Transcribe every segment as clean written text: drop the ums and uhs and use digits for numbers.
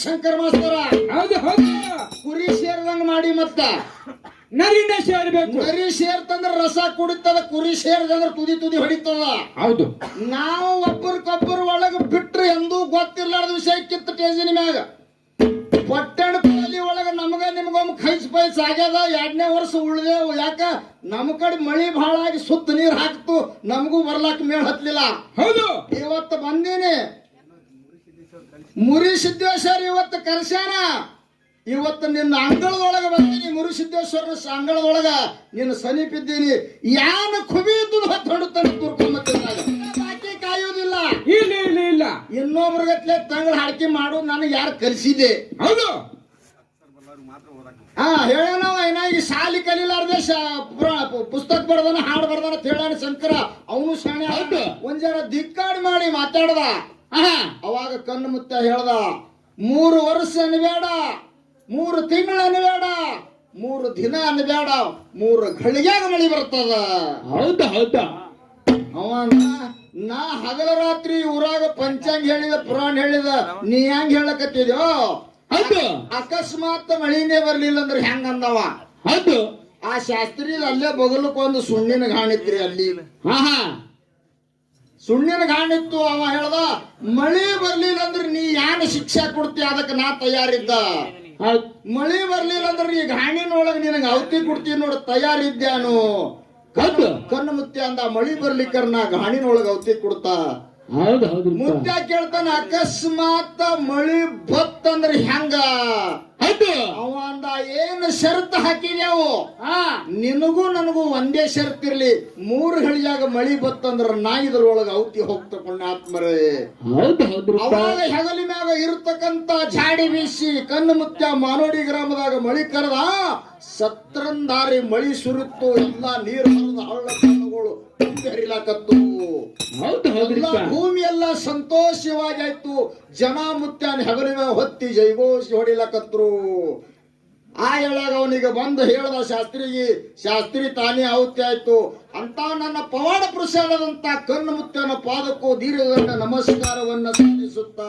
ಶಂಕರ ಮಾಸ್ತರ ಹೌದು ಹೌದು. ಕುರಿ ಸೇರ್ದಂಗ ಮಾಡಿ ಮತ್ತ ನರಿನ ಸೇರ್ಬೇಕು. ನರಿ ಸೇರ್ತಂದ್ರ ರಸ ಕುಡಿತದ, ಕುರಿ ಸೇರ್ದಂದ್ರ ತುದಿ ತುದಿ ಹೊಡಿತದ. ಹೌದು. ನಾವು ಒಬ್ಬರಿಗೊಬ್ಬರು ಒಳಗ ಬಿಟ್ರೆ ಎಂದೂ ಗೊತ್ತಿರ್ಲಾರ್ದ ವಿಷಯ ಕಿತ್ತ ಟೇಜಿನ ಮ್ಯಾಗ ಪಟ್ಟಣ ಪಾಲಿ ಒಳಗ ನಮಗ ನಿಮ್ಗೊಮ್ಮೆ ಖೈಸ್ ಪೈಸ್ ಆಗ್ಯದ. 2ನೇ ವರ್ಷ ಉಳ್ದೇವು. ಯಾಕ ನಮ್ಮ ಕಡೆ ಮಳಿ ಬಹಳ ಆಗಿ ಸುತ್ತ ನೀರ್ ಹಾಕ್ತು, ನಮಗೂ ಬರ್ಲಾಕ ಮೇಳ ಹತ್ಲಿಲ್ಲ. ಹೌದು. ಇವತ್ತು ಬಂದೀನಿ ಮುರಿ ಸಿದ್ದೇಶ್ವರ, ಇವತ್ತು ಕರ್ಸ್ಯಾನ. ಇವತ್ತು ನಿನ್ನ ಅಂಗಳದೊಳಗ ಬಂದೀನಿ, ಮುರಿ ಸಿದ್ದೇಶ್ವರ ಅಂಗಳದೊಳಗ ನಿನ್ನ ಸಮೀಪಿದ್ದೀನಿ. ಯಾನ ಕುಬಿದ್ದು ಹೊತ್ತು ಹೊಡುತ್ತಾನೆ ತುರ್ಕೊಂಬತ್ತಿದ್ದಾಗ ಬಾಕಿ ಕಾಯೋದಿಲ್ಲ. ಇಲ್ಲ ಇಲ್ಲ ಇಲ್ಲ. ಇನ್ನೊಬ್ರಿಗತ್ಲೆ ತಂಗಳ ಹಾಡಿಕೆ ಮಾಡೋದು ನನಗೆ ಯಾರು ಕಲಿಸಿದೆ. ಹೌದು. ಹೇಳನವ ಏನಾಗಿ ಶಾಲಿ ಕಲಿಲಾರ್ದೆ ಪುಸ್ತಕ ಬರ್ದಾನ, ಹಾಡು ಬರ್ದಾನ ಅಂತ ಹೇಳಾನ ಶಂಕರ. ಅವನು ಶಾಣೆ. ಒಂದ್ ಜರ ದಿಕ್ಕಾಡಿ ಮಾಡಿ ಮಾತಾಡ್ದ. ಅವಾಗ ಕಣ್ಣು ಮುತ್ತ ಹೇಳ್ದ, 3 ವರ್ಷ ಅನ್ಬೇಡ, 3 ತಿಂಗಳು ಅನ್ಬೇಡ, 3 ದಿನ ಅನ್ಬೇಡ, 3 ಘಳಿಗ್ಯಾಗ ಮಳಿ ಬರ್ತದ. ಹೌದಾ ಹೌದಾ. ಅವನ ನಾ ಹಗಲ ರಾತ್ರಿ ಊರಾಗ ಪಂಚಾಂಗ ಹೇಳಿದ, ಪುರಾಣ ಹೇಳಿದ, ನೀ ಹೆಂಗ್ ಹೇಳಕತ್ತಿದ್ಯೋ. ಹೌದು. ಅಕಸ್ಮಾತ್ ಮಳಿನೇ ಬರ್ಲಿಲ್ಲ ಅಂದ್ರೆ ಹೆಂಗ ಅಂದವ. ಹೌದು. ಆ ಶಾಸ್ತ್ರಿ ಅಲ್ಲೇ ಬಗಲಕ್ಕೊಂದು ಸುಣ್ಣಿನ ಗಾಣಿತ್ರಿ. ಅಲ್ಲಿ ಸುಣ್ಣಿನ ಗಾಣಿತ್ತು. ಅವ ಹೇಳ್ದ, ಮಳಿ ಬರ್ಲಿಲ್ಲ ಅಂದ್ರೆ ನೀ ಯಾನ ಶಿಕ್ಷೆ ಕೊಡ್ತಿ, ಅದಕ್ಕೆ ನಾ ತಯಾರಿದ್ದ. ಮಳಿ ಬರ್ಲಿಲ್ಲ ಅಂದ್ರೆ ನೀ ಗಾಣಿನೊಳಗ ನಿನಗೆ ಔತಿ ಕೊಡ್ತೀನಿ ನೋಡು, ತಯಾರಿದ್ಯಾನು. ಕಣ್ಣು ಮುತ್ಯ ಅಂದ, ಮಳಿ ಬರ್ಲಿಕ್ಕರ ನಾ ಗಾಣಿನೊಳಗ ಔತಿ ಕೊಡ್ತಾ. ಹೌದು ಹೌದು. ಮುತ್ಯ ಕೇಳ್ತಾನ, ಅಕಸ್ಮಾತ್ ಮಳಿ ಬತ್ತಂದ್ರೆ ಹೆಂಗ. ಅವ ಅಂದ, ಏನು ಷರತ್ತು ಹಾಕಿದ್ಯಾವು, ನಿನಗೂ ನನಗೂ ಒಂದೇ ಷರತ್ ಇರ್ಲಿ, 3 ಘಳಿಯಾಗ ಮಳಿ ಬತ್ತಂದ್ರ ನಾ ಇದ್ರೊಳಗ ಔತಿ ಹೋಗ್ತ ಪುಣ್ಯಾತ್ಮರೇ. ಅವಾಗ ಹೆಗಲಿ ಮ್ಯಾಗ ಇರ್ತಕ್ಕಂತ ಜಾಡಿ ಬೀಸಿ ಕಣ್ಣು ಮುತ್ಯ ಮಾನೋಡಿ ಗ್ರಾಮದಾಗ ಮಳಿ ಕರೆದ. ಸತ್ರಂದಾರಿ ಮಳಿ ಸುರಿತ್ತು, ಎಲ್ಲ ನೀರು ಹರಿದ ಹಳ್ಳ ಕಣ್ಣುಗಳು ಹರಿಲಾಕತ್ತು. ಭೂಮಿ ಎಲ್ಲ ಸಂತೋಷವಾಗಿ ಆಯ್ತು. ಜನ ಮುತ್ಯಾನ ಹೆಗಲಿ ಮ್ಯಾಗ ಹೊತ್ತಿ ಜೈಗೋಸಿ ಹೊಡಿಲಕತ್ರು. ಆ ಹೇಳಾಗ ಅವನಿಗೆ ಬಂದು ಹೇಳ್ದ ಶಾಸ್ತ್ರಿಗೆ. ಶಾಸ್ತ್ರಿ ತಾನೇ ಔತಿ ಆಯ್ತು ಅಂತ ನನ್ನ ಪವಾಡ ಪ್ರಸಾದದಂತ ಕಣ್ಣು ಮುತ್ತನ ಪಾದಕ್ಕೂ ದೀರ್ಘದಂಡ ನಮಸ್ಕಾರವನ್ನ ಸಲ್ಲಿಸುತ್ತ,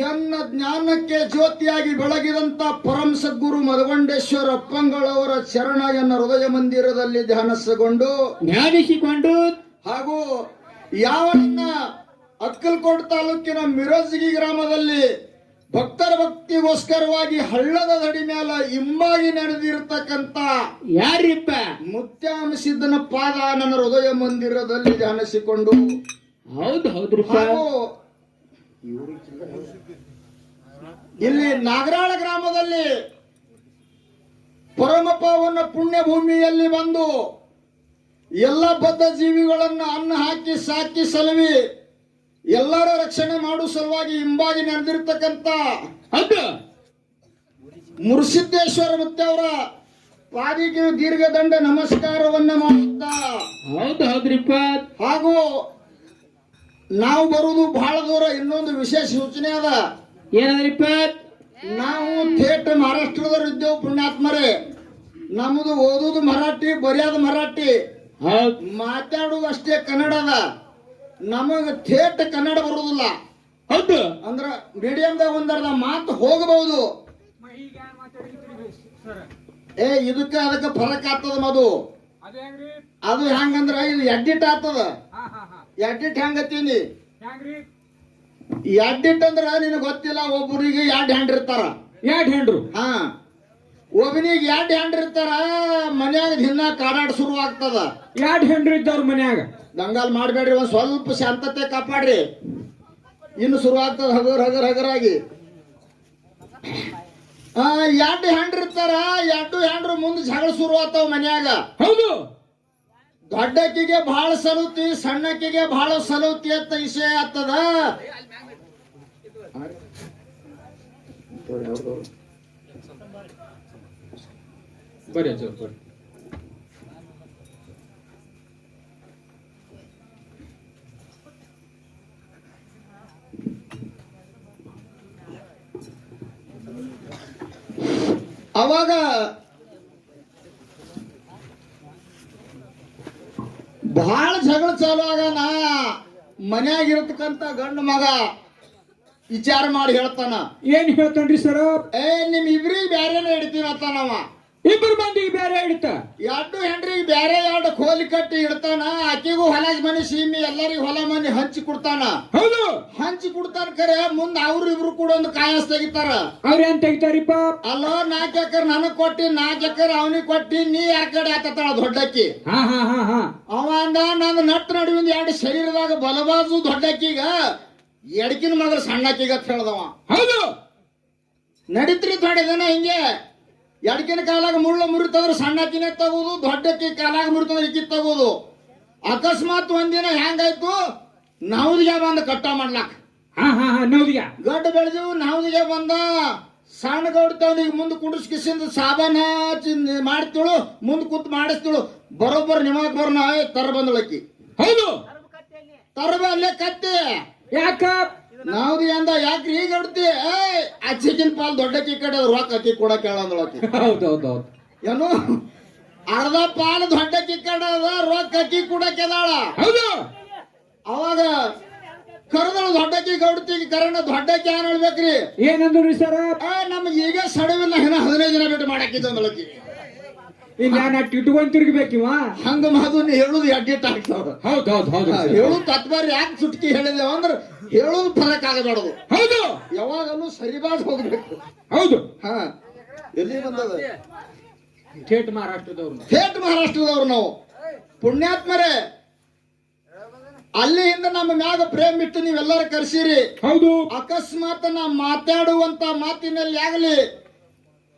ಎನ್ನ ಜ್ಞಾನಕ್ಕೆ ಜ್ಯೋತಿಯಾಗಿ ಬೆಳಗಿದಂತ ಪರಮ ಸದ್ಗುರು ಮದಗೊಂಡೇಶ್ವರ ಅಪ್ಪಂಗಳವರ ಚರಣ ಎನ್ನ ಹೃದಯ ಮಂದಿರದಲ್ಲಿ ಧ್ಯಾನಿಸಿಕೊಂಡು ಹಾಗೂ ಯಾವನ್ನ ಅಕ್ಕಲಕೋಟ ತಾಲೂಕಿನ ಮಿರಜಗಿ ಗ್ರಾಮದಲ್ಲಿ ಭಕ್ತರ ಭಕ್ತಿಗೋಸ್ಕರವಾಗಿ ಹಳ್ಳದ ದಡಿ ಮೇಲೆ ಇಂಬಾಗಿ ನಡೆದಿರತಕ್ಕಂತ ಯಾರಿಪ್ಪ ಮುತ್ಯಾಮ ಸಿದ್ದನ ಪಾದ ನನ್ನ ಹೃದಯ ಮಂದಿರದಲ್ಲಿ ಧ್ಯಾನಿಸಿಕೊಂಡು. ಹೌದು ಹೌದು. ಇಲ್ಲಿ ನಾಗರಾಳ ಗ್ರಾಮದಲ್ಲಿ ಪರಮ ಪಾವನ ಪುಣ್ಯ ಭೂಮಿಯಲ್ಲಿ ಬಂದು ಎಲ್ಲ ಬದ್ಧ ಜೀವಿಗಳನ್ನ ಅನ್ನ ಹಾಕಿ ಸಾಕಿ ಸಲವಿ ಎಲ್ಲರ ರಕ್ಷಣೆ ಮಾಡುವ ಸಲುವಾಗಿ ಹಿಂಬಾಗಿ ನಡೆದಿರ್ತಕ್ಕಂತ ಮುರುಸಿದ್ದೇಶ್ವರ ಮತ್ತೆ ಅವರ ಪಾದಿಗೆ ದೀರ್ಘದಂಡ ನಮಸ್ಕಾರವನ್ನ ಮಾಡುತ್ತಾ. ಹೌದು ಹೌದ್ರಿಪ್ಪ. ಹಾಗೂ ನಾವು ಬರುವುದು ಬಹಳ ದೂರ. ಇನ್ನೊಂದು ವಿಶೇಷ ಸೂಚನೆ ಅದ. ಏನದ್ರಿಪ್ಪ? ನಾವು ಥೇಟ್ ಮಹಾರಾಷ್ಟ್ರದವ್ರು ಇದ್ದೇವು ಪುಣ್ಯಾತ್ಮರೇ. ನಮ್ಮದು ಓದುದು ಮರಾಠಿ, ಬರೆಯೋದು ಮರಾಠಿ, ಮಾತಾಡುದು ಅಷ್ಟೇ ಕನ್ನಡದ. ನಮಗ ಥೇಟ್ ಕನ್ನಡ ಬರುವುದಿಲ್ಲ. ಹೌದು. ಅಂದ್ರ ಮೀಡಿಯಂದಾಗ ಒಂದರ್ಧ ಮಾತು ಹೋಗಬಹುದು. ಇದಕ್ಕೆ ಅದಕ್ಕೆ ಫರಕ್ ಆಗ್ತದ ಮದು. ಅದು ಹೆಂಗಂದ್ರ ಇದು ಎಡಿಟ್ ಆಗ್ತದ. ಎಡಿಟ್ ಹೆಂಗತ್ತೀನಿ, ಎಡಿಟ್ ಅಂದ್ರ ನಿನಗೆ ಗೊತ್ತಿಲ್ಲ. ಒಬ್ಬರಿಗೆ 2 ಹ್ಯಾಂಡ್ ಇರ್ತಾರ. 2 ಹ್ಯಾಂಡ್ರು. ಒಬ್ಬನಿಗೆ 2 ಹ್ಯಾಂಡ್ ಇರ್ತಾರ. ಮನ್ಯಾಗ ದಿನ ಕಾಡಾಡ್ ಶುರು ಆಗ್ತದ. 2 ಹ್ಯಾಂಡ್ರು ಇದ್ದವ್ರ ಮನ್ಯಾಗ ದಂಗಾಲ್ ಮಾಡ್ಬೇಡ್ರಿ, ಒಂದ್ ಸ್ವಲ್ಪ ಶಾಂತತೆ ಕಾಪಾಡ್ರಿ. ಇನ್ನು ಶುರು ಆಗ್ತದ ಹಗರ್ ಹಗರ್ ಹಗರಾಗಿ. 2 ಹ್ಯಾಂಡ್ ಇರ್ತಾರ. 2 ಹ್ಯಾಂಡ್ರು ಮುಂದೆ ಜಗಳ ಶುರು ಆಗ್ತಾವ ಮನ್ಯಾಗ. ಹೌದು. ದೊಡ್ಡಕ್ಕಿಗೆ ಬಹಳ ಸಲುತಿ, ಸಣ್ಣಕ್ಕಿಗೆ ಬಹಳ ಸಲುತಿ ಅಂತ ವಿಷಯ ಆಗ್ತದ. ಬರ್ರಿ. ಅವಾಗ ಬಹಳ ಜಗಳ ಚಾಲು ಆಗಾನ. ಮನ್ಯಾಗ ಇರತಕ್ಕಂತ ಗಂಡು ಮಗ ವಿಚಾರ ಮಾಡಿ ಹೇಳ್ತಾನ. ಏನ್ ಹೇಳ್ತಾನ್ರಿ ಸರ್? ನಿಮ್ ಇಬ್ರಿಗೆ ಬ್ಯಾರೇನೆ ಇಡ್ತೀನಿ ಅಂತಾನವ. ಇಬ್ಬರು ಮಂದಿಗೆ ಬೇರೆ ಇಡ್ತ ಎರಡು ಹೆಂಡ್ರಿಗೆ ಬ್ಯಾರೆ ಎರಡು ಕೋಲಿ ಕಟ್ಟಿ ಇಡ್ತಾನ. ಆಕಿಗೂ ಹೊಲ ಮನೆ ಸೀಮಿ ಎಲ್ಲರಿಗೂ ಹೊಲ ಮನೆ ಹಂಚಿ ಕೊಡ್ತಾನ. ಹೌದು, ಹಂಚಿ ಕೊಡ್ತಾನ. ಕರೆ ಮುಂದ್ ಅವ್ರಿಬ್ರು ಕೂಡ ಒಂದು ಕಾಯಸ್ ತೆಗಿತಾರ. ಅವ್ರ ಏನ್ ತೆಗಿತಾರಿಪ್ಪ? ಅಲ್ಲೋ 4 ಎಕರೆ ನನಗ್ ಕೊಟ್ಟಿ 4 ಎಕರೆ ಅವನಿಗೆ ಕೊಟ್ಟಿ, ನೀ ಯಾರ ಕಡೆ ಆತಾಳ ದೊಡ್ಡಕ್ಕಿ. ಹಾ ಹಾ ಹಾ ಹಾ ಅವ ಅಂದ ನಂದು ನಟ್ ನಡುವಿಂದ ಎರಡು ಶರೀರದಾಗ ಬಲಬಾಜು ದೊಡ್ಡಕ್ಕಿಗ ಎಡಕಿನ ಮಗಳು ಸಣ್ಣಕ್ಕಿಗ ಅಂತ ಹೇಳ್ದವ. ಹೌದು, ನಡಿತ್ರಿ ದೊಡ್ಡದನ ಹಿಂಗೆ. ಎಡಕಿನ ಕಾಲಾಗ ಮುಳ್ಳು ಮುರಿತಂದ್ರೆ ಸಣ್ಣಕ್ಕಿನೇ ತಗೋದು, ದೊಡ್ಡಕ್ಕಿ ಕಾಲಾಗ ಮುರಿತಂದ್ರೆ ಇಕ್ಕಿ ತಗೋದು. ಅಕಸ್ಮಾತ್ ಒಂದಿನ ಹೆಂಗಾಯ್ತು, ನವದಿಗೆ ಬಂದ ಕಟ್ಟ ಮಾಡ್ಲಾಕ. ಹಾ ಹಾ ಹಾ ನವದಿಗೆ ಗಡ್ಡ ಬೆಳೆದಿವು. ನವದಿಗೆ ಬಂದ ಸಣ್ಣ ಗೌಡ್ತವನಿಗೆ ಮುಂದೆ ಕುಡಿಸ್ಕಿಸಿಂದ ಸಾಬಾನ ಮಾಡ್ತಿಳು, ಮುಂದ್ ಕೂತ್ ಮಾಡಿಸ್ತಿಳು. ಬರೋಬ್ಬರ್ ನಿಮಾಕ್ ಬರ್ನ ತರ ಬಂದಳಕ್ಕಿ. ಹೌದು, ತರಬ ಅಲ್ಲೇ ಕತ್ತಿ. ಯಾಕ? ನಾವ್ದಿ ಅಂದ ಯಾಕ್ರಿ ಈಗ ಹೊಡ್ತಿ? ಅಚ್ಚಿಗಿನ ಪಾಲ್ ದೊಡ್ಡಕ್ಕಿ ಕಡೆ ರೊಕ್ಕ ಅಕ್ಕಿ ಕೂಡ ಕೇಳಂದಳಕ್ಕಿ. ಹೌದೌದೌದು. ಏನು ಅರ್ಧ ಪಾಲ್ ದೊಡ್ಡಕ್ಕಿ ಕಡೆ ಅದ, ರೊಕ್ಕ ಅಕ್ಕಿ ಕೂಡ ಕೆದಾಳ. ಹೌದು, ಅವಾಗ ಕರೆದಳು ದೊಡ್ಡಕ್ಕಿ ಗೌಡ್ತಿಗೆ. ಕರೆನ ದೊಡ್ಡಕ್ಕಿ ಏನ್ ಹೇಳ್ಬೇಕ್ರಿ? ಏನಂದ್ರಿ ಸರ್? ನಮ್ಗೆ ಈಗ ಸಡವಿಲ್ಲ, ಇನ್ನ 15 ದಿನ ಬಿಟ್ಟು ಮಾಡಾಕಿದ್ದಳಕ್ಕಿ. ಈಗ ನಾನು ಇಟ್ಕೊಂಡ್ ತಿರುಗಬೇಕಿವ ಹಂಗ ಮಾದು ನೀ ಹೇಳುದು ಅಡ್ಡಿಟ್ ಆಗ್ತಾವ. ಹೌದೌದು ಹೌದು. ಹೇಳುದು ತತ್ವಾರಿ ಯಾಕೆ ಚುಟ್ಕಿ ಹೇಳಿದೇವ ಅಂದ್ರೆ ಹೇಳುದು ಫರಕ್ ಆಗಬಾರದು. ಹೌದು, ಯಾವಾಗಲೂ ಸರಿಬಾದ್ ಹೋಗ್ಬೇಕು. ಹೌದು. ಹಾ, ಎಲ್ಲಿ ಬಂದದ? ಥೇಟ್ ಮಹಾರಾಷ್ಟ್ರದವ್ರು. ಥೇಟ್ ಮಹಾರಾಷ್ಟ್ರದವ್ರು ನಾವು ಪುಣ್ಯಾತ್ಮರೇ. ಅಲ್ಲಿಂದ ನಮ್ಮ ಮ್ಯಾಗ ಪ್ರೇಮ್ ಇಟ್ಟು ನೀವೆಲ್ಲರೂ ಕರ್ಸಿರಿ. ಹೌದು, ಅಕಸ್ಮಾತ್ ನಾ ಮಾತಾಡುವಂತ ಮಾತಿನಲ್ಲಿ ಆಗ್ಲಿ,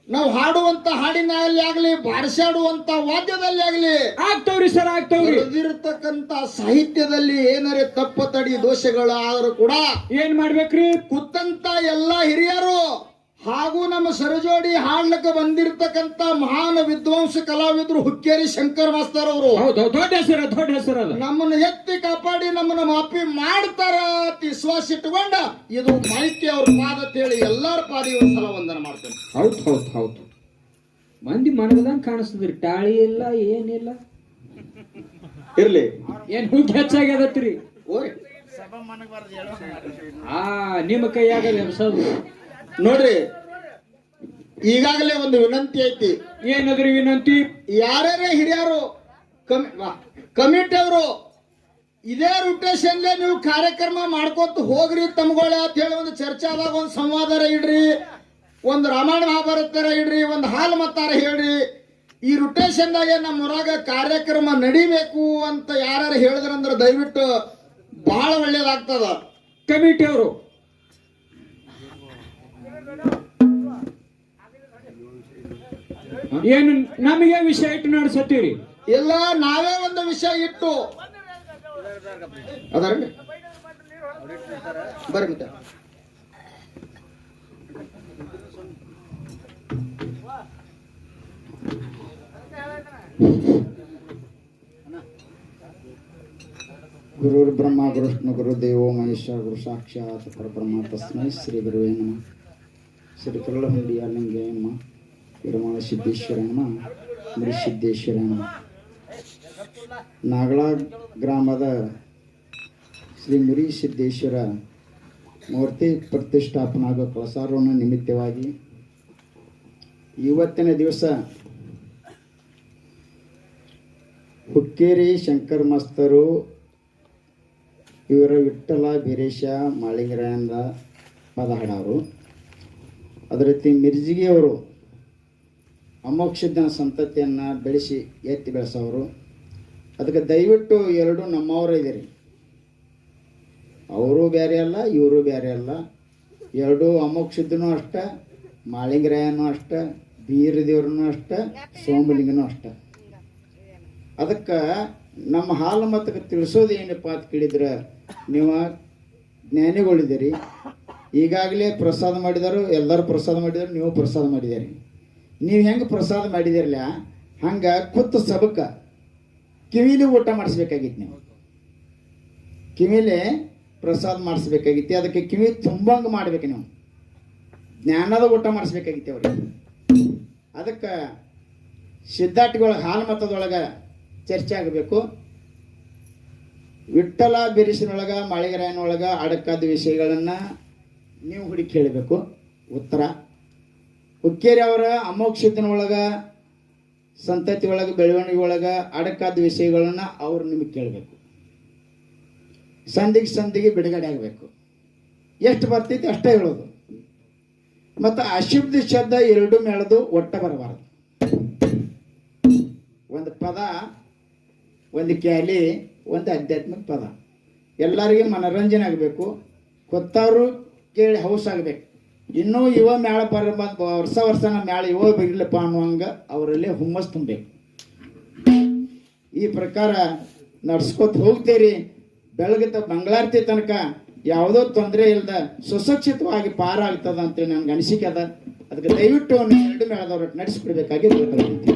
ನಾವು ಹಾಡುವಂತ ಹಾಡಿನಲ್ಲಿ ಆಗ್ಲಿ, ಬಾರಿಸಾಡುವಂತ ವಾದ್ಯದಲ್ಲಿ ಆಗ್ಲಿ, ಆಗ್ತಾವ್ರಿ ಸರ್, ಆಗ್ತಾವ್ರಿ. ಬರೆದಿರತಕ್ಕಂತ ಸಾಹಿತ್ಯದಲ್ಲಿ ಏನಾರೆ ತಪ್ಪ ತಡಿ ದೋಷಗಳು ಆದರೂ ಕೂಡ ಏನ್ ಮಾಡ್ಬೇಕ್ರಿ? ಕೂತಂತ ಎಲ್ಲಾ ಹಿರಿಯರು ಹಾಗೂ ನಮ್ಮ ಸರಜೋಡಿ ಹಾಡ್ಲಕ್ಕ ಬಂದಿರತಕ್ಕಂತ ಮಹಾನ್ ವಿದ್ವಾಂಸ ಕಲಾವಿದರು ಹುಕ್ಕೇರಿ ಶಂಕರ್ ಮಾಸ್ತರ್ ಅವರು ಹೌದೌದು, ದೊಡ್ಡ ಹೆಸರು, ದೊಡ್ಡ ಹೆಸರು ಅದು. ನಮ್ಮನ್ನ ಎತ್ತಿ ಕಾಪಾಡಿ ನಮ್ಮನ್ನ ಮಾಪಿ ಮಾಡ್ತಾರ ಅಂತ ವಿಶ್ವಾಸ ಇಟ್ಟುಕೊಂಡ ಇದು ಮಾಹಿತಿ ಅವ್ರ ಪಾದ ತೇಳಿ ಎಲ್ಲಾರ ಪಾದಿ ಒಂದ್ಸಲ ವಂದನ ಮಾಡ್ತೇನೆ. ಹೌದು ಹೌದು ಹೌದು. ಮಂದಿ ಮನಗದಂಗ ಕಾಣಿಸ್ತದ್ರಿ, ಟಾಳಿ ಇಲ್ಲ ಏನಿಲ್ಲ. ಇರ್ಲಿ, ಏನ್ ಹುಗ್ ಹೆಚ್ಚಾಗ್ಯದತ್ರಿ. ಓಯ್ ನಿಮ್ಮ ಕೈಯಾಗದ ಎಬ್ಸೋದು. ನೋಡ್ರಿ, ಈಗಾಗಲೇ ಒಂದು ವಿನಂತಿ ಐತಿ. ಏನದ್ರಿ ವಿನಂತಿ? ಯಾರ್ಯಾರ ಹಿರಿಯರು ಕಮಿಟಿ ಅವರು ಇದೇ ರೊಟೇಷನ್ ನೀವು ಕಾರ್ಯಕ್ರಮ ಮಾಡ್ಕೊತ ಹೋಗ್ರಿ ತಮ್ಗೊಳ್ಳೆ ಅಂತ ಹೇಳಿ ಒಂದು ಚರ್ಚೆ ಆದಾಗ ಒಂದು ಸಂವಾದರ ಇಡ್ರಿ, ಒಂದು ರಾಮಾಯಣ ಮಹಾಭಾರತರ ಇಡ್ರಿ, ಒಂದು ಹಾಲು ಮತ್ತಾರ ಹೇಳ್ರಿ. ಈ ರೊಟೇಷನ್ದಾಗೆ ನಮ್ಮ ಊರಾಗ ಕಾರ್ಯಕ್ರಮ ನಡಿಬೇಕು ಅಂತ ಯಾರು ಹೇಳಿದ್ರಂದ್ರೆ ದಯವಿಟ್ಟು ಬಹಳ ಒಳ್ಳೇದಾಗ್ತದ. ಕಮಿಟಿ ಅವರು ಏನು ನಮಗೆ ವಿಷಯ ಇಟ್ಟು ನಡೆಸತ್ತೀರಿ? ಇಲ್ಲ, ನಾವೇ ಒಂದು ವಿಷಯ ಇಟ್ಟು ಅದರ ಬರ್ರಿ ಮತ್ತೆ. ಗುರುರ್ ಬ್ರಹ್ಮ ಗುರುಷ್ಣು ಗುರು ದೇವೋ ಮಹೇಶ್ವರ ಗುರು ಸಾಕ್ಷಾತ್ ಪರಬ್ರಹ್ಮ ತಸ್ಮೈ ಶ್ರೀ ಗುರುವೇ ನಮಃ. ಶ್ರೀ ಕರುಳಹುಂಡಿಯ ಲಿಂಗೇಮ್ಮ ತಿರುಮಲ ಸಿದ್ದೇಶ್ವರ ನಮಃ, ಮುರಿ ಸಿದ್ದೇಶ್ವರ ನಮಃ. ನಾಗಳ ಗ್ರಾಮದ ಶ್ರೀ ಮುರಿ ಸಿದ್ದೇಶ್ವರ ಮೂರ್ತಿ ಪ್ರತಿಷ್ಠಾಪನಾ ಕಳಸಾರೋಹಣ ನಿಮಿತ್ತವಾಗಿ ಇವತ್ತಿನ ದಿವಸ ಹುಕ್ಕೇರಿ ಶಂಕರ್ ಮಾಸ್ತರು ಇವರ ವಿಠ್ಠಲ ಬೀರೇಶ ಮಾಳಿಂಗರಾಯಂದ ಪದ ಹಾಡವರು. ಅದೇ ರೀತಿ ಮಿರ್ಜಿಗಿಯವರು ಅಮೋಕ್ಷಜ್ಞಾನ ಸಂತತಿಯನ್ನು ಬೆಳೆಸಿ ಎತ್ತಿ ಬೆಳೆಸೋರು. ಅದಕ್ಕೆ ದಯವಿಟ್ಟು ಎರಡು ನಮ್ಮವರ ಇದ್ದೀರಿ, ಅವರು ಬೇರೆ ಅಲ್ಲ ಇವರು ಬೇರೆ ಅಲ್ಲ. ಎರಡು ಅಮೋಕ್ಷದ್ದನೂ ಅಷ್ಟ, ಮಾಳಿಂಗರಾಯನೂ ಅಷ್ಟ, ಬೀರದೇವ್ರನೂ ಅಷ್ಟ, ಸೋಮಲಿಂಗನೂ ಅಷ್ಟ. ಅದಕ್ಕೆ ನಮ್ಮ ಹಾಲು ಮತಕ್ಕೆ ತಿಳಿಸೋದು ಏನಪ್ಪ ಅಂತ ಕೇಳಿದ್ರೆ, ನೀವು ಜ್ಞಾನಿಗಳಿದ್ದೀರಿ, ಈಗಾಗಲೇ ಪ್ರಸಾದ ಮಾಡಿದಾರು, ಎಲ್ಲರೂ ಪ್ರಸಾದ ಮಾಡಿದಾರೆ, ನೀವು ಪ್ರಸಾದ ಮಾಡಿದ್ದೀರಿ. ನೀವು ಹೆಂಗೆ ಪ್ರಸಾದ ಮಾಡಿದಿರಲ್ಲ ಹಂಗೆ ಕೂತು ಸಬಕ ಕಿವಿಲಿ ಊಟ ಮಾಡಿಸ್ಬೇಕಾಗಿತ್ತು. ನೀವು ಕಿವಿಲಿ ಪ್ರಸಾದ ಮಾಡಿಸ್ಬೇಕಾಗಿತ್ತು, ಅದಕ್ಕೆ ಕಿವಿ ತುಂಬಂಗೆ ಮಾಡ್ಬೇಕು. ನೀವು ಜ್ಞಾನದ ಊಟ ಮಾಡಿಸ್ಬೇಕಾಗಿತ್ತು ಅವ್ರಿಗೆ. ಅದಕ್ಕೆ ಸಿದ್ಧಾರ್ಥಿಗಳ ಹಾಲು ಮತದೊಳಗೆ ಚರ್ಚೆ ಆಗಬೇಕು. ವಿಠ್ಠಲ ಬಿರುಸಿನೊಳಗೆ ಮಾಳಿಗರಾಯನೊಳಗೆ ಅಡಕಾದ ವಿಷಯಗಳನ್ನು ನೀವು ಹುಡುಕಿ ಕೇಳಬೇಕು ಉತ್ತರ. ಹುಕ್ಕೇರಿ ಅವರ ಅಮೋಕ್ಷತಿನ ಒಳಗ ಸಂತತಿ ಒಳಗೆ ಬೆಳವಣಿಗೆ ಒಳಗೆ ಅಡಕಾದ ವಿಷಯಗಳನ್ನ ಅವ್ರು ನಿಮಗೆ ಕೇಳಬೇಕು. ಸಂದಿಗೆ ಬಿಡುಗಡೆ ಆಗಬೇಕು. ಎಷ್ಟು ಬರ್ತೈತಿ ಅಷ್ಟೇ ಹೇಳೋದು. ಮತ್ತು ಅಶುದ್ಧ ಶಬ್ದ ಎರಡು ಮೇಳದು ಒಟ್ಟ ಬರಬಾರದು. ಒಂದು ಪದ, ಒಂದು ಕ್ಯಾಲಿ, ಒಂದು ಆಧ್ಯಾತ್ಮಿಕ ಪದ. ಎಲ್ಲರಿಗೆ ಮನೋರಂಜನೆ ಆಗಬೇಕು. ಕೊತ್ತವರು ಕೇಳಿ ಹೌಸ್ ಆಗಬೇಕು. ಇನ್ನೂ ಯುವ ಮೇಳ ವರ್ಷ ನಮ್ಮ ಮೇಳ ಯುವ ಬರಲಿಲ್ಲಪ್ಪ ಅನ್ನುವಂಗ ಅವರಲ್ಲಿ ಹುಮ್ಮಸ್ ತುಂಬಬೇಕು. ಈ ಪ್ರಕಾರ ನಡ್ಸ್ಕೊತ ಹೋಗ್ತೀರಿ. ಬೆಳಗಿದ ಮಂಗಳಾರತಿ ತನಕ ಯಾವುದೋ ತೊಂದರೆ ಇಲ್ಲದ ಸುಸಕ್ಷಿತವಾಗಿ ಪಾರ ಆಗ್ತದ ಅಂತೇಳಿ ನನ್ಗೆ ಅನಿಸಿಕೆ ಅದ. ಅದಕ್ಕೆ ದಯವಿಟ್ಟು ಎರಡು ಮೇಳದವ್ರ ನಡೆಸಿಬಿಡ್ಬೇಕಾಗಿ ತಿಳ್ಕೊಳ್ತೀನಿ.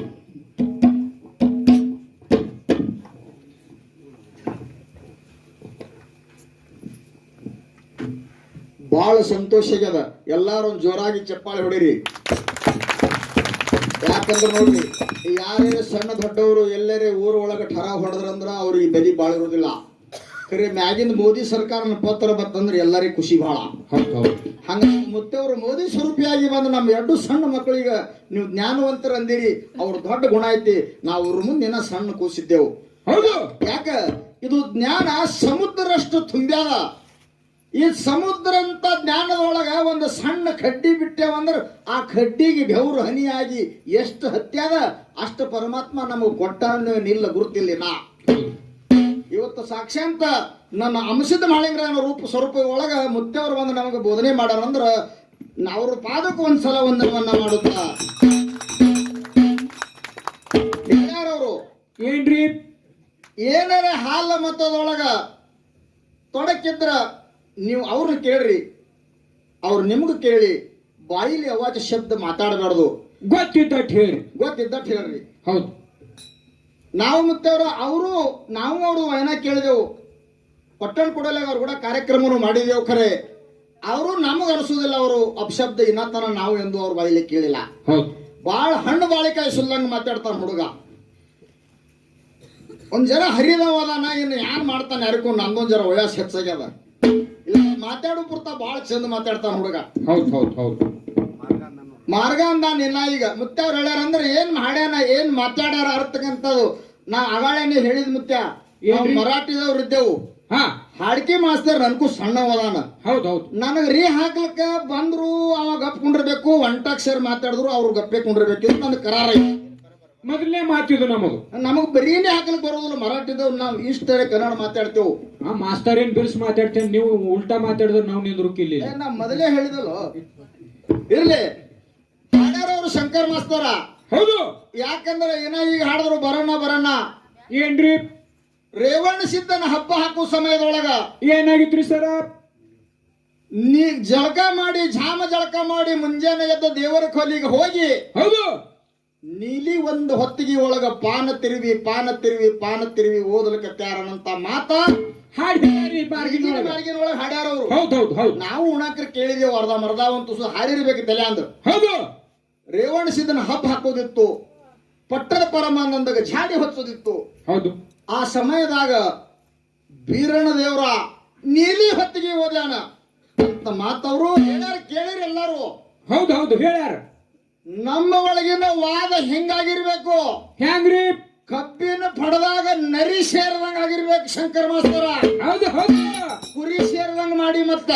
ಬಹಳ ಸಂತೋಷ ಆಗ್ಯದ. ಎಲ್ಲಾರು ಒಂದು ಜೋರಾಗಿ ಚಪ್ಪಾಳೆ ಹೊಡಿರಿ. ಯಾಕಂದ್ರೆ ನೋಡ್ರಿ, ಯಾರೇ ಸಣ್ಣ ದೊಡ್ಡವರು ಎಲ್ಲರೇ ಊರ ಒಳಗೆ ಠರ ಹೊಡೆದ್ರಂದ್ರ ಅವ್ರಿಗೆ ಬೆದಿ ಬಾಳ ಇರೋದಿಲ್ಲ. ಖರೆ ಮ್ಯಾಗಿಂದ ಮೋದಿ ಸರ್ಕಾರನ ಪತ್ರ ಬತ್ತಂದ್ರೆ ಎಲ್ಲರಿಗೂ ಖುಷಿ ಬಹಳ. ಹಂಗ ಮುತ್ತವರು ಮೋದಿ ಸ್ವರೂಪಿಯಾಗಿ ಬಂದು ನಮ್ಮ ಎರಡು ಸಣ್ಣ ಮಕ್ಕಳಿಗೆ ನೀವು ಜ್ಞಾನವಂತರ ಅಂದಿರಿ. ಅವ್ರ ದೊಡ್ಡ ಗುಣ ಐತಿ. ನಾವು ಅವ್ರ ಮುಂದೆ ಏನೋ ಸಣ್ಣ ಕೂಸಿದ್ದೆವು. ಹೌದು, ಯಾಕ ಇದು ಜ್ಞಾನ ಸಮುದ್ರಷ್ಟು ತುಂಬ್ಯಾದ. ಈ ಸಮುದ್ರ ಅಂತ ಜ್ಞಾನದೊಳಗ ಒಂದು ಸಣ್ಣ ಕಡ್ಡಿ ಬಿಟ್ಟೇವಂದ್ರೆ ಆ ಕಡ್ಡಿಗೆ ಬೆವರು ಹನಿಯಾಗಿ ಎಷ್ಟು ಹತ್ಯಾದ ಅಷ್ಟು ಪರಮಾತ್ಮ ನಮಗೆ ಕೊಟ್ಟ ನಿಲ್ಲ ಗುರುತಿಲ್ಲ. ಇವತ್ತು ಸಾಕ್ಷಾಂತ ನನ್ನ ಅಂಶದ ಮಾಳಿಂಗರಾಯನ ರೂಪ ಸ್ವರೂಪ ಒಳಗ ಮುತ್ತೆಯವರು ಬಂದು ನಮಗೆ ಬೋಧನೆ ಮಾಡ್ಯಾರಂದ್ರ ಅವ್ರ ಪಾದಕ್ಕೆ ಒಂದ್ಸಲ ವಂದನವನ್ನ ಮಾಡುತ್ತಾ ಯಾರವರು ಏನ್ರಿ ಏನಾರ ಹಾಲ ಮತದೊಳಗ ತೊಡಕಿದ್ರ ನೀವು ಅವ್ರನ್ನ ಕೇಳ್ರಿ, ಅವ್ರು ನಿಮ್ಗೆ ಕೇಳಿ. ಬಾಯಿಲಿ ಅವಾಜ ಶಬ್ದ ಮಾತಾಡಬಾರ್ದು. ಗೊತ್ತಿದ್ದಟ್ ಹೇಳ್ರಿ. ಹೌದು, ನಾವು ಮುತ್ತೇವ್ರ ಅವರು ವಯನ ಕೇಳಿದೆವು. ಪಟ್ಟಣ ಕೊಡಲಾಗ ಅವ್ರು ಕೂಡ ಕಾರ್ಯಕ್ರಮವನ್ನು ಮಾಡಿದೆವು. ಖರೆ ಅವರು ನಮಗೆ ಅನಿಸೋದಿಲ್ಲ. ಅವರು ಅಪಶಬ್ದ ಇನ್ನತನ ನಾವು ಎಂದು ಅವ್ರ ಬಾಯಿಲಿ ಕೇಳಿಲ್ಲ. ಬಾಳ ಹಣ್ಣು ಬಾಳಿಕಾಯಿ ಸುಲ್ಲಂಗ್ ಮಾತಾಡ್ತಾನ ಹುಡುಗ. ಒಂದ್ ಜರ ಹರಿದವದಾನ, ಇನ್ನು ಯಾರು ಮಾಡ್ತಾನೆ ಯಾರಿಗೂ ನಂದೊಂದ್ ಜರ ವಯಸ್ಸು ಹೆಚ್ಚಾಗ್ಯದ. ಇಲ್ಲ ಮಾತಾಡೋ ಪುರ್ತ ಬಾಳ ಚಂದ ಮಾತಾಡ್ತಾನ ಹುಡುಗ. ಮಾರ್ಗ ಅಂದಾನ. ಇಲ್ಲ ಈಗ ಮುತ್ತೆವ್ರು ಹೇಳ್ಯಾರ ಅಂದ್ರೆ ಏನ್ ಮಾಡ್ಯಾನ ಏನ್ ಮಾತಾಡ್ಯಾರ ಅರ್ಥಕ್ಕಂಥದ್ದು ನಾ ಅಗಾಳೇನೆ ಹೇಳಿದ್ ಮುತ್ಯ. ಮರಾಠಿದವ್ರು ಇದ್ದೆವು. ಹಾಡ್ಕಿ ಮಾಸ್ತರ್ ನನ್ಗೂ ಸಣ್ಣವದಾನ. ನನಗ್ ರೀ ಹಾಕ್ಲಕ್ಕ ಬಂದ್ರು ಅವ ಗಪ್ ಕುಂಡಿರ್ಬೇಕು. ಒಂಟಾಕ್ಷರ ಮಾತಾಡಿದ್ರು ಅವ್ರು ಗಪ್ಪೆ ಕುಂಡಿರ್ಬೇಕು. ನನ್ ಕರಾರ ಮೊದಲನೇ ಮಾತಿದ್ದು ನಮಗ್ ಬರೀನೇ ಹಾಕ್ಲಕ್ ಬರೋದಿಲ್ಲ. ಮರಾಠಿದವ್ರು ನಾವು ಇಷ್ಟ ಕನ್ನಡ ಮಾತಾಡ್ತೇವು. ಮಾಸ್ತರ್ ಏನ್ ಬಿಲ್ಸ್ ಮಾತಾಡ್ತೇನೆ, ನೀವು ಉಲ್ಟಾ ಮಾತಾಡಿದ್ರು ನಾವು ನಿಂದ್ರುಕಿಲ್ಲ. ನಾ ಮೊದಲೇ ಹೇಳಿದಲ್ಲ. ಇರ್ಲಿ, ಹಾಡ್ಯಾರವ್ರು ಶಂಕರ್ ಮಾಸ್ತರ. ಹೌದು, ಯಾಕಂದ್ರೆ ಏನ ಈಗ ಹಾಡಿದ್ರು ಬರೋಣ ಏನ್ರಿ ರೇವಣ್ಣ ಸಿದ್ದನ ಹಬ್ಬ ಹಾಕೋ ಸಮಯದೊಳಗ ಏನಾಗಿತ್ರಿ ಸರ? ನೀ ಜಳಕ ಮಾಡಿ ಮುಂಜಾನೆ ಎದ್ದ ದೇವರ ಕೊಲಿಗೆ ಹೋಗಿ ಹೌದು ನೀಲಿ ಒಂದು ಹೊತ್ತಿಗೆ ಒಳಗ ಪಾನ ತಿರುವಿ ಓದಲಿಕ್ಕೆ ತಯಾರನಂತ ಮಾತ ಹಾಡಿನೊಳಗೆ ಹಾಡ್ಯಾರವ್ರು. ಹೌದು, ನಾವು ಉಣಾಕ್ರ ಕೇಳಿದೇವು. ಅರ್ಧ ಮರ್ಧ ಒಂದು ತುಸು ಹಾಡಿರ್ಬೇಕು ತಲೆ ಅಂದ್ರು. ಹೌದು, ರೇವಣ್ಣ ಸಿದ್ದನ ಹಬ್ಬ ಹಾಕೋದಿತ್ತು. ಪಟ್ಟದ ಪರಮಾನಂದಾಗ ಝಾಡಿ ಹೊಚ್ಚೋದಿತ್ತು. ಹೌದು, ಆ ಸಮಯದಾಗ ಬೀರಣ್ಣ ದೇವ್ರ ನೀಲಿ ಹೊತ್ತಿಗೆ ಓದ್ಯಾನ ಅಂತ ಮಾತವ್ರು ಹೇಳ್ಯಾರ. ಕೇಳಿರಿ ಎಲ್ಲಾರು. ಹೌದು ಹೇಳ್ಯಾರ. ನಮ್ಮ ಒಳಗಿನ ವಾದ ಹೆಂಗಾಗಿರ್ಬೇಕು? ಹೆಂಗ್ರಿ? ಕಬ್ಬಿನ ಪಡೆದಾಗ ನರಿ ಸೇರ್ದಂಗ ಆಗಿರ್ಬೇಕು ಶಂಕರ ಮಾಸ್ತರ. ಹೌದು, ಕುರಿ ಸೇರ್ದಂಗ ಮಾಡಿ ಮತ್ತ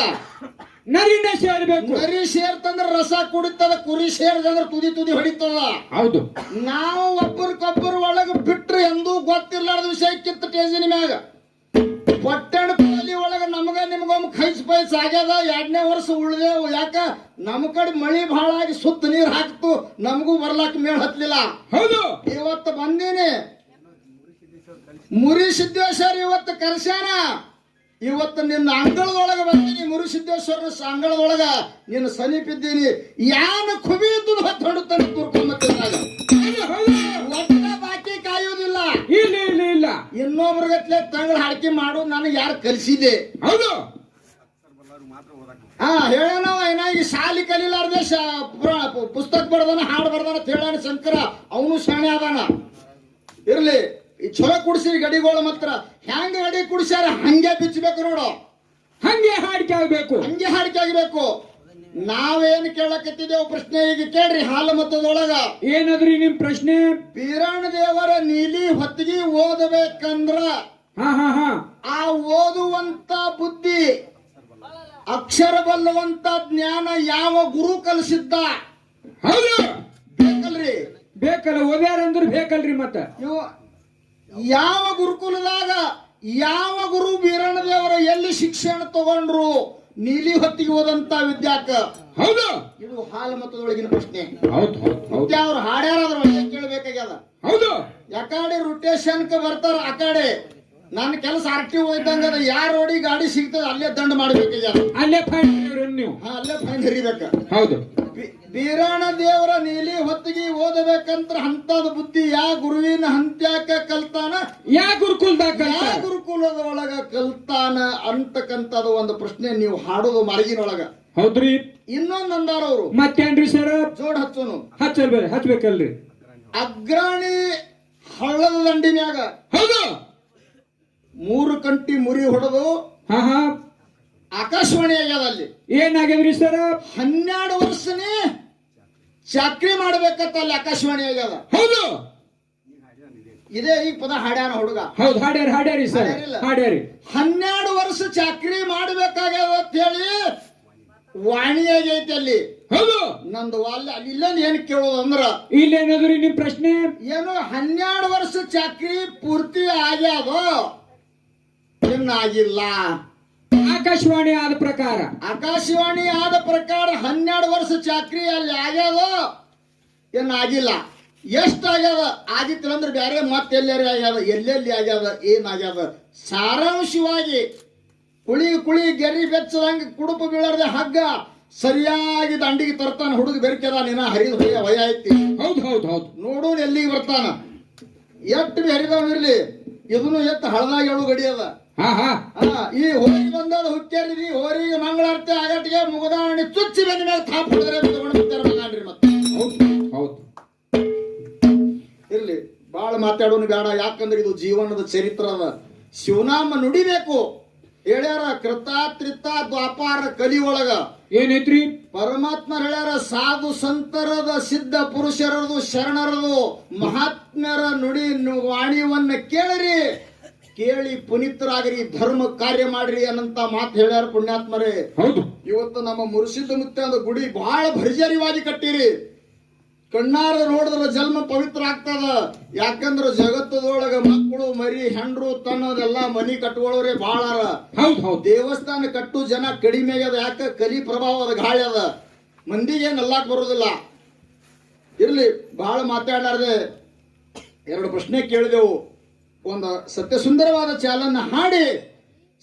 ನರಿನ ಸೇರ್ಬೇಕು. ನರಿ ಸೇರ್ತಂದ್ರ ರಸ ಕುಡಿತದ, ಕುರಿ ಸೇರ್ದಂದ್ರ ತುದಿ ಹೊಡಿತದ. ಹೌದು, ನಾವು ಒಬ್ಬರಿಗೊಬ್ಬರು ಒಳಗ ಬಿಟ್ರೆ ಎಂದೂ ಗೊತ್ತಿರ್ಲಾರ್ದ ವಿಷಯ ಕಿತ್ತ ಟೇಜಿನ ಮ್ಯಾಗ ಪಟ್ಟಣ ಒಳಗ ನಮಗ ನಿಮ್ಗೊಮ್ಮೆ ಖೈಸ್ ಪೈಸ್ ಆಗ್ಯದ. 2ನೇ ವರ್ಷ ಉಳ್ದೇವು. ಯಾಕ ನಮ್ಮ ಕಡೆ ಮಳಿ ಬಹಳ ಆಗಿ ಸುತ್ತ ನೀರ್ ಹಾಕ್ತು, ನಮಗೂ ಬರ್ಲಾಕ ಮೇಳ ಹತ್ಲಿಲ್ಲ. ಹೌದು, ಇವತ್ತು ಬಂದೀನಿ. ಮುರಿ ಸಿದ್ದೇಶ್ವರ ಇವತ್ತು ಕರ್ಸ್ಯಾನ. ಇವತ್ತು ನಿನ್ನ ಅಂಗಳದೊಳಗ ಬಂದೀನಿ. ಮುರಿ ಸಿದ್ದೇಶ್ವರನ ಅಂಗಳದೊಳಗ ನಿನ್ನ ಸಮೀಪಿದ್ದೀನಿ. ಯಾನ ಖುಬಿ ಇದ್ದು ಹೊತ್ತು ಹೊಡುತ್ತಾನೆ ತುರ್ಕೊಂಬತ್ತಿದ್ದಾಗ ಒಟ್ಟ ಬಾಕಿ ಕಾಯುವುದಿಲ್ಲ. ಇಲ್ಲ ಇನ್ನೊಬ್ರಿಗತ್ಲೆ ತಂಗಳ ಹಾಡಿಕೆ ಮಾಡು ನನಗೆ ಯಾರು ಕಲಿಸಿದೆ. ಹೌದು, ಹೇಳನವ ಏನಾಗಿ ಶಾಲಿ ಕಲಿಲಾರ್ದೆ ಪುಸ್ತಕ ಬರ್ದಾನ, ಹಾಡು ಬರ್ದಾನ ಅಂತ ಹೇಳಾನ ಶಂಕರ. ಅವನು ಶಾಣೆ ಆದಾನ. ಇರ್ಲಿ, ಈ ಚೊಲೋ ಕುಡಿಸಿ ಗಡಿಗಳು ಮಾತ್ರ ಹೆಂಗ ಗಡಿ ಕುಡಿಸ್ಯಾರ ಹಂಗೆ ಬಿಚ್ಚಬೇಕು ನೋಡು. ಹಂಗೆ ಹಾಡಿಕೆ ಆಗ್ಬೇಕು. ಹಂಗೆ ಹಾಡಿಕೆ ಆಗ್ಬೇಕು. ನಾವೇನ್ ಕೇಳಕತ್ತಿದ್ದೇವು ಪ್ರಶ್ನೆ ಈಗ ಕೇಳ್ರಿ. ಹಾಲು ಮತದೊಳಗ ಏನದ್ರಿ ನಿಮ್ ಪ್ರಶ್ನೆ? ಬೀರಣ್ಣ ದೇವರ ನೀಲಿ ಹೊತ್ತಿಗೆ ಓದಬೇಕಂದ್ರ ಹಾ ಹಾ ಹಾ ಆ ಓದುವಂತ ಬುದ್ಧಿ, ಅಕ್ಷರ ಬಲ್ಲುವಂತ ಜ್ಞಾನ ಯಾವ ಗುರು ಕಲಿಸಿದ್ದ? ಹೌದು ಬೇಕಲ್ರಿ? ಬೇಕಲ್ಲ, ಓದ್ಯಾರಂದ್ರ ಬೇಕಲ್ರಿ. ಮತ್ತ ಯಾವ ಗುರುಕುಲದಾಗ ಯಾವ ಗುರು ಬೀರಣ್ಣ ದೇವರ ಎಲ್ಲಿ ಶಿಕ್ಷಣ ತಗೊಂಡ್ರು? ನೀಲಿ ಹೊತ್ತಿಗೆ ಹೋದಂತ ವಿದ್ಯಾಕ. ಹೌದು, ಇದು ಹಾಲು ಮತದೊಳಗಿನ ಪ್ರಶ್ನೆ. ಹೌದು ಹೌದು ಅವ್ರು ಹಾಡ್ಯಾರಾದ್ರ ಒಳ್ಳೆ ಕೇಳ್ಬೇಕಾಗ್ಯದ. ಹೌದು. ಯಾಕಡೆ ರೊಟೇಷನ್ಕ ಬರ್ತಾರ, ಆ ಕಡೆ ನನ್ನ ಕೆಲಸ ಆರ್ಟಿ ಹೋಯ್ತಂಗ ಯಾರ ರೋಡಿ ಗಾಡಿ ಸಿಗ್ತದ ಅಲ್ಲೇ ದಂಡ ಮಾಡ್ಬೇಕಾಗ್ಯದ. ಅಲ್ಲೇ ಫೈನ್ ನೀವು. ಅಲ್ಲೇ ಫೈನ್ ಹರಿಬೇಕ. ಹೌದು. ಬೀರಣ್ಣ ದೇವರ ನೀಲಿ ಹೊತ್ತಿಗೆ ಓದಬೇಕಂತ ಅಂತದ ಬುದ್ಧಿ ಯಾ ಗುರುವಿನ ಹಂತ್ಯಾಕ ಕಲ್ತಾನ? ಯಾ ಗುರುಕುಲದಾಗ? ಯಾ ಗುರುಕುಲದ ಒಳಗ ಕಲ್ತಾನ ಅಂತಕ್ಕಂಥದ್ದು ಒಂದು ಪ್ರಶ್ನೆ ನೀವು ಹಾಡೋದು ಮರಗಿನೊಳಗ. ಹೌದ್ರಿ. ಇನ್ನೊಂದ್ ಅಂದಾರ ಅವರು. ಮತ್ತೇನ್ರಿ ಸರ್? ಜೋಡ್ ಹಚ್ಚೋನು ಹಚ್ಬೇಕಲ್ರಿ. ಅಗ್ರಾಣಿ ಹಳ್ಳದ ದಂಡಿನ್ಯಾಗ ಹೌದು 3 ಕಂಟಿ ಮುರಿ ಹೊಡೆದು ಹಾ ಹಾ ಆಕಾಶವಾಣಿ ಆಗ್ಯದ. ಅಲ್ಲಿ ಏನಾಗ್ಯದ್ರಿ ಸರ್? 12 ವರ್ಷನೇ ಚಾಕ್ರಿ ಮಾಡ್ಬೇಕಂತ ಅಲ್ಲಿ ಆಕಾಶವಾಣಿ ಆಗ್ಯದ. ಹೌದು. ಇದೇ ಈಗ ಪದ ಹಾಡ್ಯಾನ ಹುಡುಗ. ಹೌದು, ಹಾಡ್ಯಾರಿ ಸರ್, ಹಾಡ್ಯಾರಿ. 12 ವರ್ಷ ಚಾಕ್ರಿ ಮಾಡ್ಬೇಕಾಗ್ಯದ ಅಂತ ಹೇಳಿ ವಾಣಿ ಆಗೈತಿ ಅಲ್ಲಿ. ಹೌದು. ನಂದು ಅಲ್ಲಿ ಇಲ್ಲೊಂದು ಏನ್ ಕೇಳೋದು ಅಂದ್ರ, ಇಲ್ಲೇನದ್ರಿ ನಿಮ್ ಪ್ರಶ್ನೆ? ಏನು 12 ವರ್ಷ ಚಾಕ್ರಿ ಪೂರ್ತಿ ಆಗ್ಯಾದ, ಇನ್ನಾಗಿಲ್ಲ. ಆಕಾಶವಾಣಿ ಆದ ಪ್ರಕಾರ, ಆಕಾಶವಾಣಿ ಆದ ಪ್ರಕಾರ 12 ವರ್ಷ ಚಾಕ್ರಿ ಅಲ್ಲಿ ಆಗ್ಯಾದ, ಏನಾಗಿಲ್ಲ. ಎಷ್ಟಾಗ್ಯದ ಆಗಿತ್ತು ಅಂದ್ರೆ ಬೇರೆ ಮತ್ತೆಲ್ಲಾರಿ ಆಗ್ಯದ, ಎಲ್ಲೆಲ್ಲಿ ಆಗ್ಯದ, ಏನಾಗ್ಯದ ಸಾರಾಂಶವಾಗಿ ಕುಳಿ ಗೆರಿ ಬೆಚ್ಚದಂಗ ಕುಡುಪು ಬೀಳರ್ದೆ ಹಗ್ಗ ಸರಿಯಾಗಿ ದಂಡಿಗೆ ತರ್ತಾನ. ಹುಡುಗ ಬೆರ್ಕೆದ ನೀನ ಹರಿದ ಭಯ ಐತಿ. ಹೌದು ಹೌದು ಹೌದು. ನೋಡು ಎಲ್ಲಿಗೆ ಬರ್ತಾನ. ಎಟ್ಟು ಬಿ ಹರಿದವಿರ್ಲಿ, ಇದನ್ನು ಎತ್ತು ಹಳದಾಗ ಎಳು ಗಡಿ ಅದ. ಹಾ ಹಾ ಈ ಹೋರಿಗೆ ಬಂದದ ಹುಕ್ಕೇರಿದಿ, ಹೋರಿಗೆ ಮಂಗಳಾರತಿ ಆಗಟ್ಟಿಗೆ ಮುಗದಾಣಿ ಚುಚ್ಚಿ ಬಂದ ಮೇಲೆ ತಾಪ್ ಹೊಡೆದ್ರೆ ಬಿಡ್ತಾರ ಮತ್ತೆ. ಹೌದು. ಇರ್ಲಿ, ಬಾಳ ಮಾತಾಡೋನು ಬೇಡ. ಯಾಕಂದ್ರೆ ಇದು ಜೀವನದ ಚರಿತ್ರ ಅದ. ಶಿವನಾಮ ನುಡಿಬೇಕು. ಹೇಳ್ಯಾರ ಕೃತ ತ್ರಿತ ದ್ವಾಪಾರ ಕಲಿ ಒಳಗ ಏನೈತ್ರಿ? ಪರಮಾತ್ಮ ಹೇಳ್ಯಾರ ಸಾಧು ಸಂತರದ ಸಿದ್ಧ ಪುರುಷರದು ಶರಣರದು ಮಹಾತ್ಮ್ಯರ ನುಡಿ ವಾಣಿವನ್ನ ಕೇಳಿರಿ, ಕೇಳಿ ಪುನೀತರಾಗ್ರಿ, ಧರ್ಮ ಕಾರ್ಯ ಮಾಡ್ರಿ ಅನ್ನಂತ ಮಾತು ಹೇಳ್ಯಾರ ಪುಣ್ಯಾತ್ಮರೇ. ಹೌದು. ಇವತ್ತು ನಮ್ಮ ಮುರುಸಿದ್ದ ಮುತ್ತೆ ಅಂದ ಗುಡಿ ಬಹಳ ಭರ್ಜರಿವಾಗಿ ಕಟ್ಟಿರಿ. ಕಣ್ಣಾರ ನೋಡಿದ್ರ ಜನ್ಮ ಪವಿತ್ರ ಆಗ್ತದ. ಯಾಕಂದ್ರ ಜಗತ್ತದೊಳಗ ಮಕ್ಕಳು ಮರಿ ಹೆಂಡ್ರು ತನ್ನೋದೆಲ್ಲ ಮನಿ ಕಟ್ಕೊಳ್ಳೋರೆ ಬಾಳಾರ. ಹೌದು ಹೌದು. ದೇವಸ್ಥಾನ ಕಟ್ಟು ಜನ ಕಡಿಮೆ ಆಗ್ಯದ. ಯಾಕ? ಕಲಿ ಪ್ರಭಾವದ ಗಾಳಿ ಅದ. ಮಂದಿಗೆ ನಲ್ಲಾಕ್ ಬರೋದಿಲ್ಲ. ಇರ್ಲಿ, ಬಹಳ ಮಾತಾಡಲಾರ್ದೆ 2 ಪ್ರಶ್ನೆ ಕೇಳಿದೆವು. ಒಂದು ಸತ್ಯ ಸುಂದರವಾದ ಚಾಲನ್ನ ಹಾಡಿ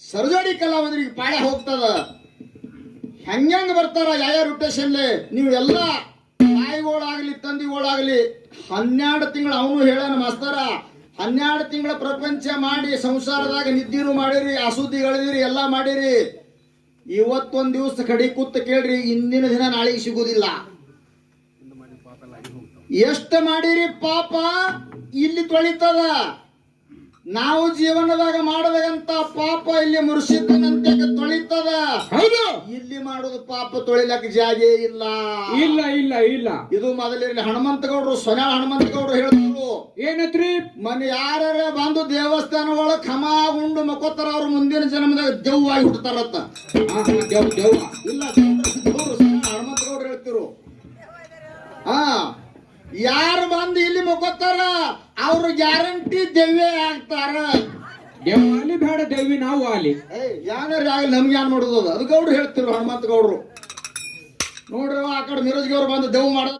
ಸರ್ಜೋಡಿ ಕಲಾವಿದರಿಗೆ ಪಾಳೆ ಹೋಗ್ತದ. ಹೆಂಗ ಬರ್ತಾರ ಯಾವ ರೊಟೇಷನ್ಲೆ ನೀವು ಎಲ್ಲ ತಾಯಿಗಳಾಗ್ಲಿ ತಂದಿಗಳಾಗ್ಲಿ 12 ತಿಂಗಳು ಅವನು ಹೇಳನ ಮಾಸ್ತರ 12 ತಿಂಗಳ ಪ್ರಪಂಚ ಮಾಡಿ ಸಂಸಾರದಾಗ ನಿದ್ದಿರು ಮಾಡಿರಿ, ಅಸುದ್ದಿಗಳಿದಿರಿ, ಎಲ್ಲ ಮಾಡಿರಿ. ಇವತ್ತೊಂದ್ ದಿವಸ ಕಡಿ ಕೂತ್ ಕೇಳ್ರಿ, ಇಂದಿನ ದಿನ ನಾಳೆಗೆ ಸಿಗುದಿಲ್ಲ. ಎಷ್ಟು ಮಾಡಿರಿ ಪಾಪ ಇಲ್ಲಿ ತೊಳಿತದ. ನಾವು ಜೀವನದಾಗ ಮಾಡದಂತ ಪಾಪ ಇಲ್ಲಿ ಮುರ್ಸಿದ್ದನಂತೆ ತೊಳಿತದ. ಹೌದು. ಇಲ್ಲಿ ಮಾಡೋದು ಪಾಪ ತೊಳಿಲಕ್ಕ ಜಾಗೆ ಇಲ್ಲ. ಇಲ್ಲ ಇಲ್ಲ ಇಲ್ಲ. ಇದು ಮೊದಲಿರಲಿ. ಹನುಮಂತಗೌಡ್ರು, ಸೊನ್ಯಾಳ ಹನುಮಂತಗೌಡ್ರು ಹೇಳ್ತಿದ್ರು, ಏನತ್ರಿ? ಮನೆ ಯಾರ ಬಂದು ದೇವಸ್ಥಾನ ಒಳಗ ಖಮ ಉಂಡು ಮಕ್ಕೋತಾರ, ಅವ್ರು ಮುಂದಿನ ಜನ್ಮದಾಗ ದೆವ್ವಾಗಿ ಹುಟ್ಟತಾರತ್ತ. ದೆವ್ವ ಇಲ್ಲ, ಹನುಮಂತಗೌಡ್ರು ಹೇಳ್ತಿರು. ಯಾರು ಬಂದು ಇಲ್ಲಿ ಮಕ್ಕೋತಾರ ಅವ್ರು ಗ್ಯಾರಂಟಿ ದೆವ್ವೇ ಆಗ್ತಾರ. ದೆವ್ವಾಲಿ ಬೇಡ, ದೆವ್ವಿ ನಾವು ಆಲಿ. ಯಾರು ಆಗಲಿ, ನಮ್ಗೆ ಏನ್ ಮಾಡೋದು? ಅದು ಗೌಡ್ರು ಹೇಳ್ತಿರು, ಹನುಮಂತ ಗೌಡ್ರು. ನೋಡ್ರಿ, ಆ ಕಡೆ ಮಿರೋಜ್ಗೆ ಅವ್ರು ಬಂದು ದೆವ್ ಮಾಡೋದು.